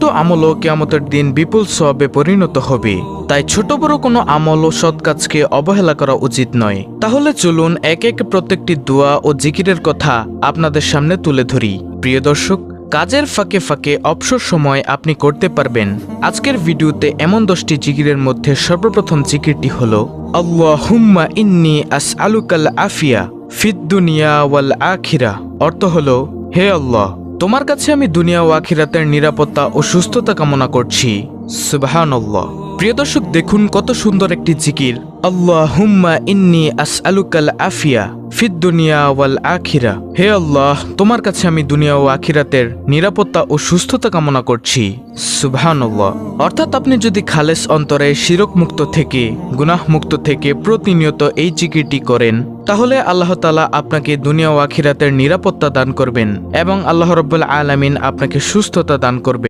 ছোট আমলও কিয়ামতের দিন বিপুল সওয়াবে পরিণত হবে। তাই ছোট বড় কোনো আমল ও সৎ কাজকে অবহেলা করা উচিত নয়। তাহলে চলুন এক এক প্রত্যেকটি দোয়া ও জিকিরের কথা আপনাদের সামনে তুলে ধরি। প্রিয় দর্শক, কাজের ফাঁকে ফাঁকে অবসর সময় আপনি করতে পারবেন আজকের ভিডিওতে এমন 10টি জিকিরের মধ্যে সর্বপ্রথম জিকিরটি হলো আল্লাহুম্মা ইন্নী আসআলুকাল আফিয়া ফিদ দুনিয়া ওয়াল আখিরা। অর্থ হলো, হে আল্লাহ, তোমার কাছে আমি দুনিয়া ও আখিরাতের নিরাপত্তা ও সুস্থতা কামনা করছি। সুবহানাল্লাহ। প্রিয় দর্শক, দেখুন কত সুন্দর একটি জিকির। আল্লাহুম্মা ইন্নী আসআলুকাল আফিয়া ফিদ দুনিয়া ওয়াল আখিরা। হে আল্লাহ, তোমার কাছে আমি দুনিয়া ও আখিরাতের নিরাপত্তা ও সুস্থতা কামনা করছি। সুবহানাল্লাহ। অর্থাৎ আপনি যদি খালেস অন্তরে শিরক মুক্ত থেকে, গুনাহ মুক্ত থেকে প্রতিনিয়ত এই জিকিরটি করেন, তাহলে আল্লাহ তাআলা আপনাকে দুনিয়া ও আখিরাতের নিরাপত্তা দান করবেন এবং আল্লাহ রাব্বুল আলামিন আপনাকে সুস্থতা দান করবেন।